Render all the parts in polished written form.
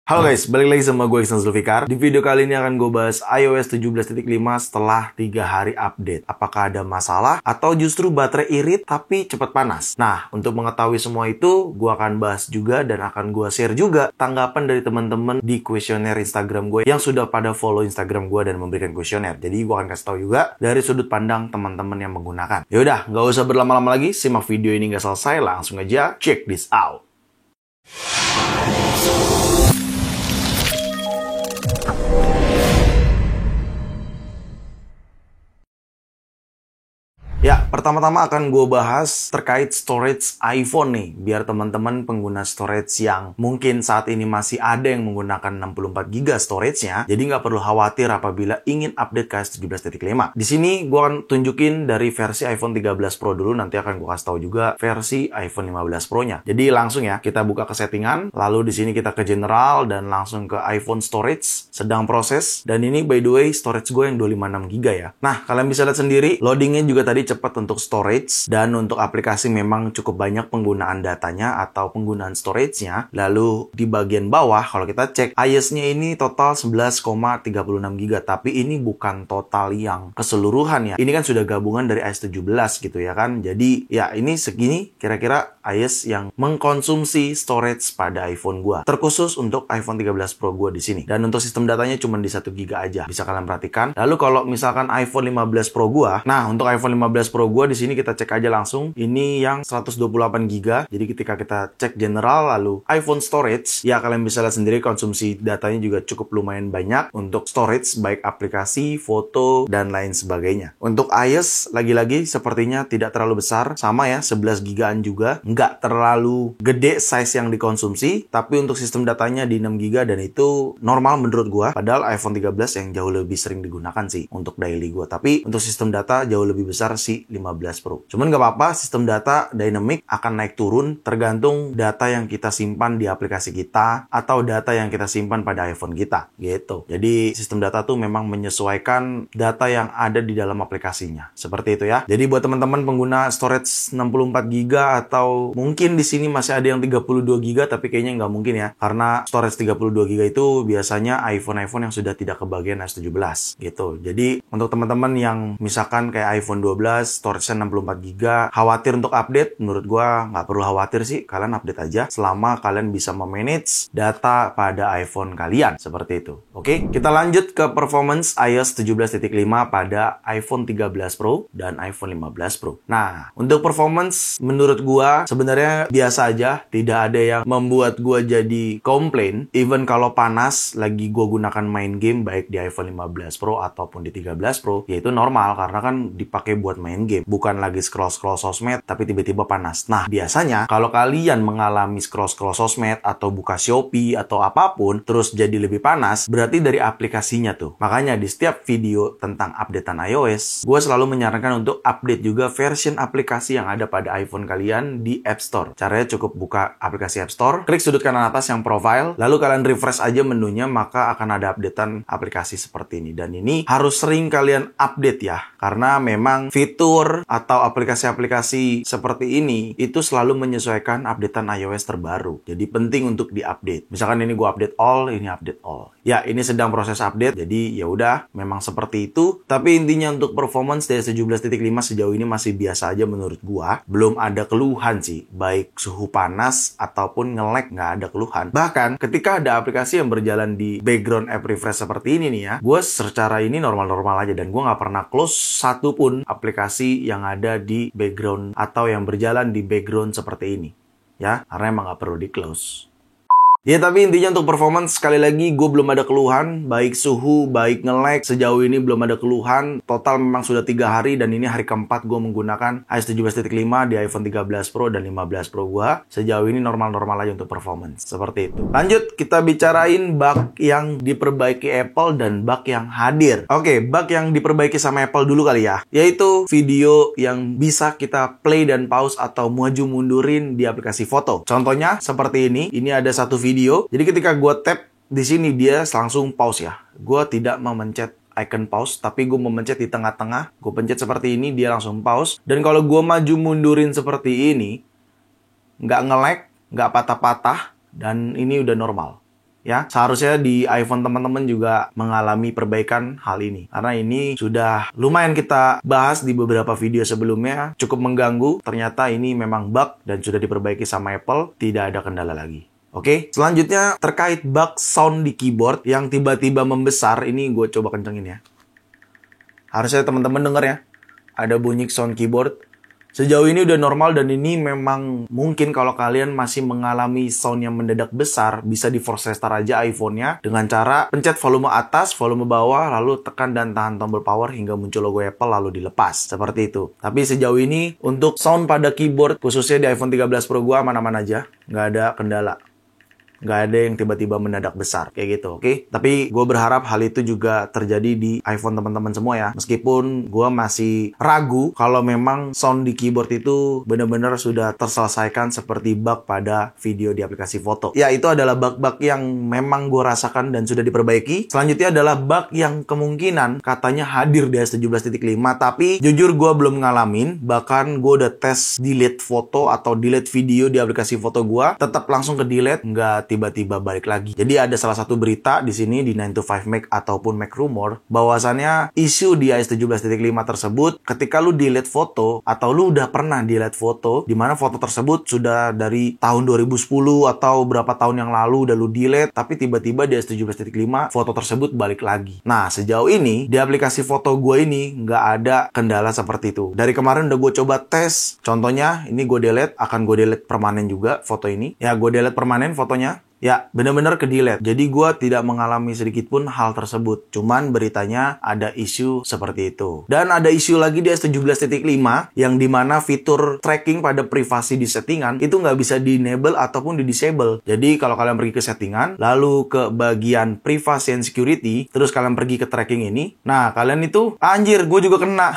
Halo guys, balik lagi sama gue Iksan Zulfikar. Di video kali ini akan gue bahas iOS 17.5 setelah 3 hari update. Apakah ada masalah atau justru baterai irit tapi cepat panas? Nah, untuk mengetahui semua itu, gue akan bahas juga dan akan gue share juga tanggapan dari teman-teman di kuesioner Instagram gue yang sudah pada follow Instagram gue dan memberikan kuesioner. Jadi gue akan kasih tahu juga dari sudut pandang teman-teman yang menggunakan. Yaudah, nggak usah berlama-lama lagi, simak video ini nggak selesai, langsung aja check this out. Ya, pertama-tama akan gue bahas terkait storage iPhone nih. Biar teman-teman pengguna storage yang mungkin saat ini masih ada yang menggunakan 64GB storage-nya, jadi nggak perlu khawatir apabila ingin update ke iOS 17.5. Di sini gue akan tunjukin dari versi iPhone 13 Pro dulu, nanti akan gue kasih tahu juga versi iPhone 15 Pro-nya. Jadi langsung ya, kita buka ke settingan, lalu di sini kita ke general dan langsung ke iPhone storage, sedang proses. Dan ini by the way storage gue yang 256GB ya. Nah, kalian bisa lihat sendiri, loadingnya juga tadi cepat untuk storage, dan untuk aplikasi memang cukup banyak penggunaan datanya atau penggunaan storage-nya. Lalu di bagian bawah kalau kita cek iOS-nya ini total 11,36GB, tapi ini bukan total yang keseluruhan ya. Ini kan sudah gabungan dari iOS 17 gitu ya kan. Jadi ya ini segini kira-kira iOS yang mengkonsumsi storage pada iPhone gua. Terkhusus untuk iPhone 13 Pro gua di sini. Dan untuk sistem datanya cuma di 1GB aja. Bisa kalian perhatikan. Lalu kalau misalkan iPhone 15 Pro gua, nah untuk iPhone 15 Pro gua di sini kita cek aja langsung. Ini yang 128GB. Jadi ketika kita cek general lalu iPhone storage, ya kalian bisa lihat sendiri konsumsi datanya juga cukup lumayan banyak untuk storage, baik aplikasi, foto, dan lain sebagainya. Untuk iOS lagi-lagi sepertinya tidak terlalu besar, sama ya 11GB-an juga. Nggak terlalu gede size yang dikonsumsi, tapi untuk sistem datanya di 6GB dan itu normal menurut gua. Padahal iPhone 13 yang jauh lebih sering digunakan sih untuk daily gua. Tapi untuk sistem data jauh lebih besar si 15 Pro. Cuman nggak apa-apa, sistem data dynamic akan naik turun tergantung data yang kita simpan di aplikasi kita atau data yang kita simpan pada iPhone kita gitu. Jadi sistem data tuh memang menyesuaikan data yang ada di dalam aplikasinya. Seperti itu ya. Jadi buat teman-teman pengguna storage 64GB atau mungkin di sini masih ada yang 32GB tapi kayaknya nggak mungkin ya. Karena storage 32GB itu biasanya iPhone-iPhone yang sudah tidak kebagian iOS 17 gitu. Jadi untuk teman-teman yang misalkan kayak iPhone 12 storage-nya 64GB, khawatir untuk update, menurut gua nggak perlu khawatir sih, kalian update aja selama kalian bisa memanage data pada iPhone kalian, seperti itu. Oke, kita lanjut ke performance iOS 17.5 pada iPhone 13 Pro dan iPhone 15 Pro. Nah, untuk performance menurut gua sebenarnya biasa aja, tidak ada yang membuat gua jadi komplain. Even kalau panas lagi gua gunakan main game baik di iPhone 15 Pro ataupun di 13 Pro, yaitu normal karena kan dipakai buat main game, bukan lagi scroll-scroll sosmed tapi tiba-tiba panas. Nah, biasanya kalau kalian mengalami scroll-scroll sosmed atau buka Shopee atau apapun terus jadi lebih panas, berarti dari aplikasinya tuh. Makanya di setiap video tentang updatean iOS, gue selalu menyarankan untuk update juga version aplikasi yang ada pada iPhone kalian di App Store. Caranya cukup buka aplikasi App Store, klik sudut kanan atas yang profile, lalu kalian refresh aja menunya, maka akan ada updatean aplikasi seperti ini. Dan ini harus sering kalian update ya, karena memang fitur atau aplikasi-aplikasi seperti ini itu selalu menyesuaikan updatean iOS terbaru. Jadi penting untuk diupdate. Misalkan ini gua update all, ini update all. Ya, ini sedang proses update. Jadi ya udah, memang seperti itu. Tapi intinya untuk performance dari 17.5 sejauh ini masih biasa aja menurut gua. Belum ada keluhan sih, baik suhu panas ataupun nge-lag, nggak ada keluhan. Bahkan ketika ada aplikasi yang berjalan di background app refresh seperti ini nih ya, gua secara ini normal-normal aja dan gua nggak pernah close satu pun aplikasi yang ada di background atau yang berjalan di background seperti ini ya, karena emang nggak perlu di close. Ya, tapi intinya untuk performance, sekali lagi gue belum ada keluhan, baik suhu, baik nge-lag, sejauh ini belum ada keluhan. Total memang sudah 3 hari dan ini hari keempat gue menggunakan iOS 17.5 di iPhone 13 Pro dan 15 Pro gue. Sejauh ini normal-normal aja untuk performance, seperti itu. Lanjut, kita bicarain bug yang diperbaiki Apple dan bug yang hadir. Oke, bug yang diperbaiki sama Apple dulu kali ya, yaitu video yang bisa kita play dan pause atau maju mundurin di aplikasi foto. Contohnya seperti ini ada satu video. Jadi ketika gue tap di sini dia langsung pause ya. Gue tidak memencet icon pause, tapi gue memencet di tengah-tengah. Gue pencet seperti ini, dia langsung pause. Dan kalau gue maju mundurin seperti ini, nggak nge-lag, nggak patah-patah, dan ini udah normal. ya. Seharusnya di iPhone teman-teman juga mengalami perbaikan hal ini. Karena ini sudah lumayan kita bahas di beberapa video sebelumnya, cukup mengganggu. Ternyata ini memang bug dan sudah diperbaiki sama Apple, tidak ada kendala lagi. Oke, selanjutnya terkait bug sound di keyboard yang tiba-tiba membesar. Ini gue coba kencengin ya. Harusnya teman-teman denger ya, ada bunyi sound keyboard. Sejauh ini udah normal dan ini memang mungkin kalau kalian masih mengalami sound yang mendadak besar, bisa di force restart aja iPhone-nya dengan cara pencet volume atas, volume bawah, lalu tekan dan tahan tombol power hingga muncul logo Apple lalu dilepas. Seperti itu. Tapi sejauh ini untuk sound pada keyboard, khususnya di iPhone 13 Pro gua aman-aman aja. Nggak ada kendala. Nggak ada yang tiba-tiba mendadak besar kayak gitu, oke? Tapi gue berharap hal itu juga terjadi di iPhone teman-teman semua ya. Meskipun gue masih ragu kalau memang sound di keyboard itu benar-benar sudah terselesaikan seperti bug pada video di aplikasi foto. Ya, itu adalah bug-bug yang memang gue rasakan dan sudah diperbaiki. Selanjutnya adalah bug yang kemungkinan katanya hadir di iOS 17.5, tapi jujur gue belum ngalamin. Bahkan gue udah tes delete foto atau delete video di aplikasi foto gue, tetap langsung ke delete, nggak tiba-tiba balik lagi. Jadi ada salah satu berita di sini di 9to5Mac ataupun Mac Rumor bahwasannya isu di iOS 17.5 tersebut ketika lu delete foto atau lu udah pernah delete foto di mana foto tersebut sudah dari tahun 2010 atau berapa tahun yang lalu udah lu delete, tapi tiba-tiba di iOS 17.5 foto tersebut balik lagi. Nah, sejauh ini di aplikasi foto gue ini nggak ada kendala seperti itu. Dari kemarin udah gue coba tes, contohnya ini gue delete, akan gue delete permanen juga foto ini. Ya, gue delete permanen fotonya. Ya, benar-benar ke-delete. Jadi gue tidak mengalami sedikit pun hal tersebut. Cuman beritanya ada isu seperti itu. Dan ada isu lagi di iOS 17.5 yang dimana fitur tracking pada privasi di settingan itu nggak bisa di-enable ataupun di-disable. Jadi kalau kalian pergi ke settingan, lalu ke bagian privacy and security, terus kalian pergi ke tracking ini, nah kalian itu, anjir, gue juga kena.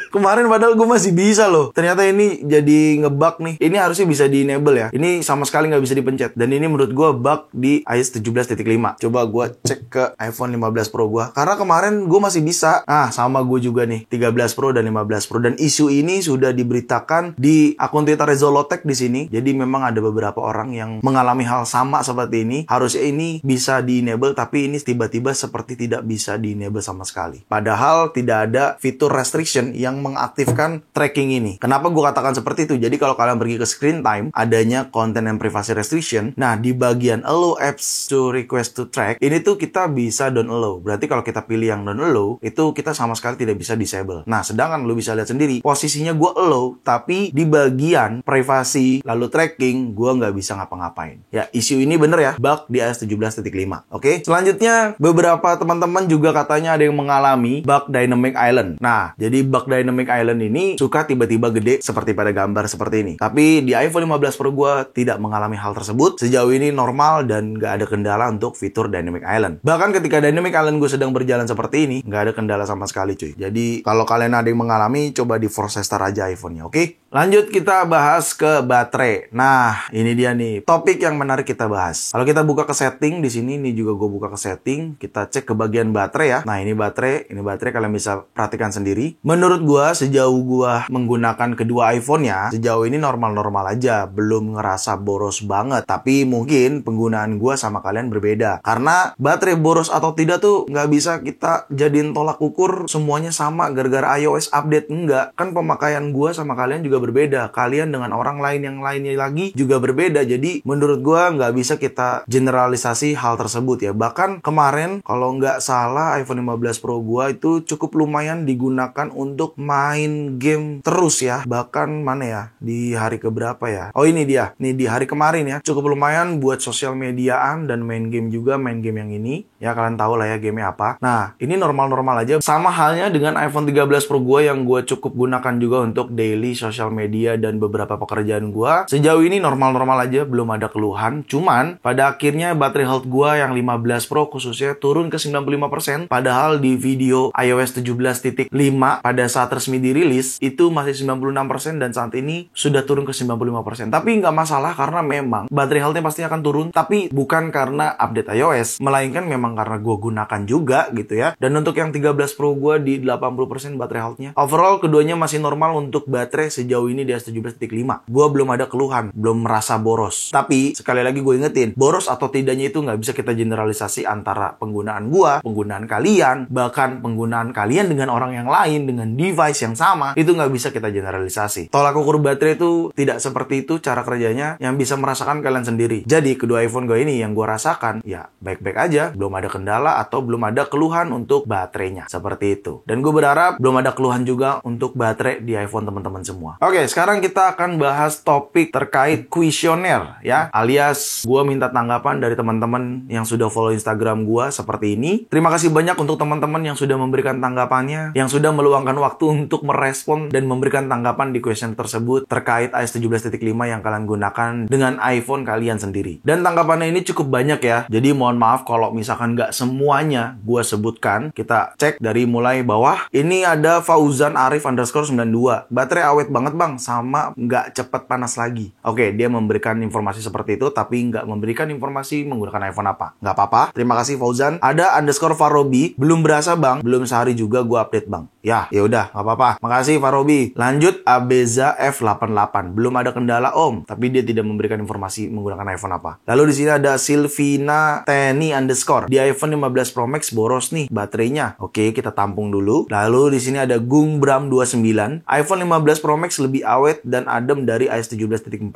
Kemarin padahal gue masih bisa loh. Ternyata ini jadi ngebug nih. Ini harusnya bisa di-enable ya. Ini sama sekali nggak bisa dipencet. Dan ini menurut gue bug di iOS 17.5. Coba gue cek ke iPhone 15 Pro gue. Karena kemarin gue masih bisa. Nah, sama gue juga nih. 13 Pro dan 15 Pro. Dan isu ini sudah diberitakan di akun Twitter Rezolotek di sini. Jadi memang ada beberapa orang yang mengalami hal sama seperti ini. Harusnya ini bisa di-enable, tapi ini tiba-tiba seperti tidak bisa di-enable sama sekali. Padahal tidak ada fitur restriction yang mengaktifkan tracking ini. Kenapa gue katakan seperti itu? Jadi kalau kalian pergi ke screen time, adanya content and privacy restriction. Nah, di bagian allow apps to request to track, ini tuh kita bisa don't allow. Berarti kalau kita pilih yang don't allow, itu kita sama sekali tidak bisa disable. Nah, sedangkan lu bisa lihat sendiri, posisinya gue allow, tapi di bagian privasi lalu tracking, gue nggak bisa ngapa-ngapain. Ya, isu ini bener ya, bug di iOS 17.5. Oke? Selanjutnya, beberapa teman-teman juga katanya ada yang mengalami bug Dynamic Island. Nah, jadi bug Dynamic Island ini suka tiba-tiba gede seperti pada gambar seperti ini. Tapi di iPhone 15 Pro gue tidak mengalami hal tersebut. Sejauh ini normal dan nggak ada kendala untuk fitur Dynamic Island. Bahkan ketika Dynamic Island gue sedang berjalan seperti ini, nggak ada kendala sama sekali cuy. Jadi kalau kalian ada yang mengalami, coba di force restart aja iPhone-nya, oke? Lanjut kita bahas ke baterai. Nah, ini dia nih topik yang menarik kita bahas. Kalau kita buka ke setting di sini, ini juga gue buka ke setting, kita cek ke bagian baterai ya. Nah, ini baterai kalian bisa perhatikan sendiri. Menurut gue sejauh gua menggunakan kedua iPhone-nya, sejauh ini normal-normal aja, belum ngerasa boros banget. Tapi mungkin penggunaan gua sama kalian berbeda. Karena baterai boros atau tidak tuh nggak bisa kita jadiin tolak ukur semuanya sama gara-gara iOS update. Enggak. Kan pemakaian gua sama kalian juga berbeda. Kalian dengan orang lain yang lainnya lagi juga berbeda. Jadi menurut gua nggak bisa kita generalisasi hal tersebut ya. Bahkan kemarin kalau nggak salah iPhone 15 Pro gua itu cukup lumayan digunakan untuk main game terus ya. Bahkan mana ya, di hari keberapa ya, oh ini dia, nih di hari kemarin ya, cukup lumayan buat sosial mediaan dan main game juga, main game yang ini ya, kalian tahu lah ya gamenya apa. Nah, ini normal-normal aja, sama halnya dengan iPhone 13 Pro gue yang gue cukup gunakan juga untuk daily sosial media dan beberapa pekerjaan gue. Sejauh ini normal-normal aja, belum ada keluhan. Cuman pada akhirnya baterai health gue yang 15 Pro khususnya turun ke 95%, padahal di video iOS 17.5 pada saat resmi dirilis itu masih 96% dan saat ini sudah turun ke 95%. Tapi nggak masalah karena memang baterai health-nya pasti akan turun, tapi bukan karena update iOS, melainkan memang karena gue gunakan juga gitu ya. Dan untuk yang 13 Pro gue di 80% baterai health-nya. Overall keduanya masih normal untuk baterai sejauh sejauh ini di iOS 17.5. Gue belum ada keluhan, belum merasa boros. Tapi sekali lagi gue ingetin, boros atau tidaknya itu nggak bisa kita generalisasi antara penggunaan gue, penggunaan kalian, bahkan penggunaan kalian dengan orang yang lain, dengan device yang sama, itu nggak bisa kita generalisasi. Tolak ukur baterai itu tidak seperti itu cara kerjanya, yang bisa merasakan kalian sendiri. Jadi kedua iPhone gue ini yang gue rasakan, ya baik-baik aja, belum ada kendala atau belum ada keluhan untuk baterainya. Seperti itu. Dan gue berharap belum ada keluhan juga untuk baterai di iPhone teman-teman semua. Oke, sekarang kita akan bahas topik terkait kuesioner ya, alias gue minta tanggapan dari teman-teman yang sudah follow Instagram gue seperti ini. Terima kasih banyak untuk teman-teman yang sudah memberikan tanggapannya, yang sudah meluangkan waktu untuk merespon dan memberikan tanggapan di question tersebut terkait iOS 17.5 yang kalian gunakan dengan iPhone kalian sendiri. Dan tanggapannya ini cukup banyak ya, jadi mohon maaf kalau misalkan nggak semuanya gue sebutkan. Kita cek dari mulai bawah. Ini ada Fauzan Arif _92. Baterai awet banget bang, sama nggak cepet panas lagi. Oke, dia memberikan informasi seperti itu, tapi nggak memberikan informasi menggunakan iPhone apa. Nggak apa-apa, terima kasih Fauzan. Ada _Farobi, belum berasa bang, belum sehari juga gue update bang. Ya udah, nggak apa-apa. Makasih Farobi. Lanjut Abeza F88. Belum ada kendala om, tapi dia tidak memberikan informasi menggunakan iPhone apa. Lalu di sini ada Silvina Teni _ di iPhone 15 Pro Max boros nih baterainya. Oke, kita tampung dulu. Lalu di sini ada Gung Bram 29. iPhone 15 Pro Max lebih awet dan adem dari iOS 17.4.1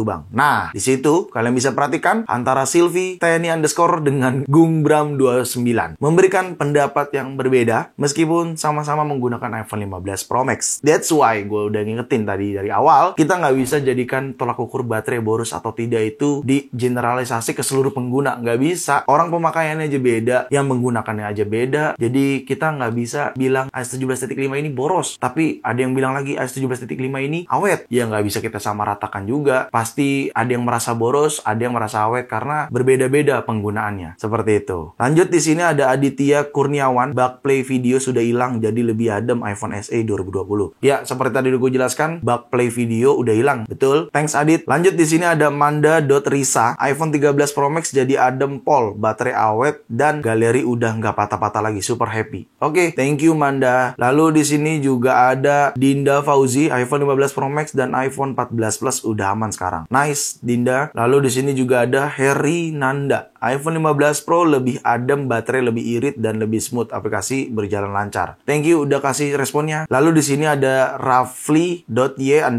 bang. Nah, di situ kalian bisa perhatikan antara Silvi Teni _ dengan Gung Bram 29 memberikan pendapat yang berbeda meskipun sama-sama menggunakan iPhone 15 Pro Max. That's why gue udah ngingetin tadi dari awal, kita nggak bisa jadikan tolak ukur baterai boros atau tidak itu di generalisasi ke seluruh pengguna. Nggak bisa. Orang pemakaiannya aja beda, yang menggunakannya aja beda. Jadi kita nggak bisa bilang iOS 17.5 ini boros, tapi ada yang bilang lagi iOS 17.5 ini awet. Ya nggak bisa kita samaratakan juga. Pasti ada yang merasa boros, ada yang merasa awet karena berbeda-beda penggunaannya. Seperti itu. Lanjut di sini ada Aditya Kurniawan. Bug play video sudah hilang, jadi lebih adem iPhone SE 2020. Ya, seperti tadi gue jelaskan, bug play video udah hilang. Betul. Thanks Adit. Lanjut di sini ada Manda.Risa. iPhone 13 Pro Max jadi adem pol, baterai awet dan galeri udah nggak patah-patah lagi. Super happy. Oke, thank you Manda. Lalu di sini juga ada Dinda Fauzi. iPhone 15 Pro Max dan iPhone 14 Plus udah aman sekarang. Nice Dinda. Lalu di sini juga ada Heri Nanda. iPhone 15 Pro lebih adem, baterai lebih irit dan lebih smooth, aplikasi berjalan lancar. Thank you udah kasih responnya. Lalu di sini ada Rafli.y _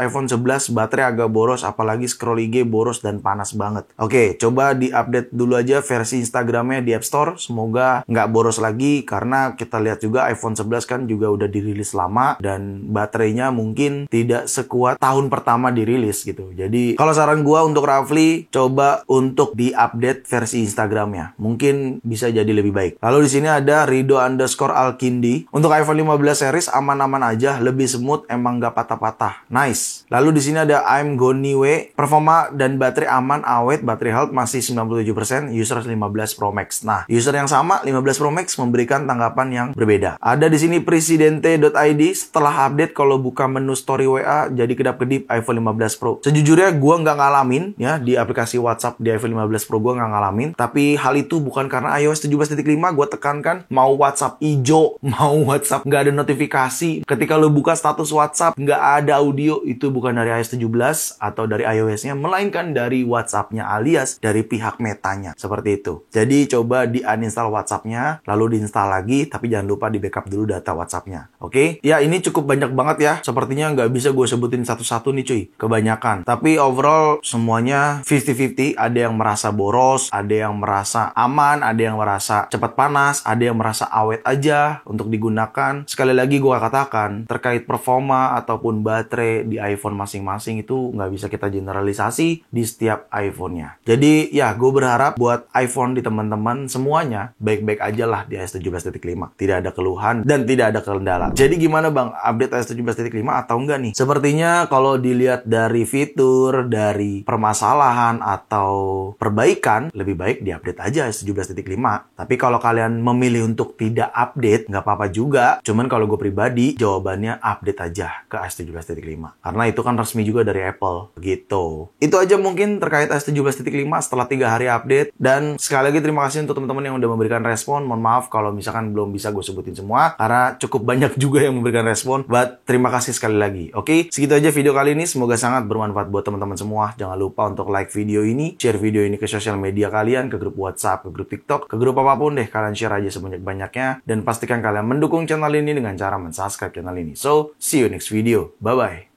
iPhone 11 baterai agak boros, apalagi scroll IG boros dan panas banget. Oke, coba diupdate dulu aja versi Instagramnya di App Store. Semoga nggak boros lagi, karena kita lihat juga iPhone 11 kan juga udah dirilis lama dan baterainya mungkin tidak sekuat tahun pertama dirilis gitu. Jadi kalau saran gua untuk Rafli, coba untuk diupdate versi Instagramnya. Mungkin bisa jadi lebih baik. Lalu di sini ada Rido _Alkindi. Untuk iPhone 15 series aman-aman aja, lebih smooth, emang nggak patah-patah. Nice. Lalu di sini ada I'm Goniwe. Performa dan baterai aman, awet, baterai health masih 97%, user 15 Pro Max. Nah, user yang sama 15 Pro Max memberikan tanggapan yang berbeda. Ada di sini presidente.id, setelah update kalau buka menu story WA jadi kedap-kedip iPhone 15 Pro. Sejujurnya gue nggak ngalamin ya di aplikasi WhatsApp di iPhone 15 Pro, gue nggak ngalamin. Tapi hal itu bukan karena iOS 17.5. Gue tekankan, mau WhatsApp hijau, mau WhatsApp nggak ada notifikasi, ketika lo buka status WhatsApp nggak ada audio, itu bukan dari iOS 17 atau dari iOS-nya, melainkan dari WhatsApp-nya alias dari pihak Metanya. Seperti itu. Jadi coba di uninstall WhatsApp-nya, lalu diinstal lagi, tapi jangan lupa di backup dulu data WhatsApp-nya. Oke? Ya, ini cukup banyak banget ya. Sepertinya nggak bisa gue sebutin satu-satu nih cuy. Kebanyakan. Tapi overall semuanya 50-50. Ada yang merasa boros, ada yang merasa aman, ada yang merasa cepat panas, ada yang merasa awet aja untuk digunakan. Sekali lagi gue katakan, terkait performa ataupun baterai di iPhone masing-masing itu nggak bisa kita generalisasi di setiap iPhone-nya. Jadi ya, gue berharap buat iPhone di teman-teman semuanya baik-baik aja lah di iOS 17.5. Tidak ada keluhan dan tidak ada kendala. Jadi gimana bang, update iOS 17.5 atau enggak nih? Sepertinya kalau dilihat dari fitur, dari permasalahan atau perbaikan, lebih baik diupdate aja iOS 17.5. Tapi kalau kalian memilih untuk tidak update, nggak apa-apa juga. Cuman kalau gue pribadi, jawabannya update aja ke iOS 17.5. Karena itu kan resmi juga dari Apple. Gitu. Itu aja mungkin terkait iOS 17.5 setelah 3 hari update. Dan sekali lagi terima kasih untuk teman-teman yang udah memberikan respon. Mohon maaf kalau misalkan belum bisa gue sebutin semua, karena cukup banyak juga yang memberikan respon. But terima kasih sekali sekali lagi. Oke, segitu aja video kali ini. Semoga sangat bermanfaat buat teman-teman semua. Jangan lupa untuk like video ini, share video ini ke sosial media kalian, ke grup WhatsApp, ke grup TikTok, ke grup apapun deh. Kalian share aja sebanyak-banyaknya. Dan pastikan kalian mendukung channel ini dengan cara mensubscribe channel ini. So, see you next video. Bye-bye.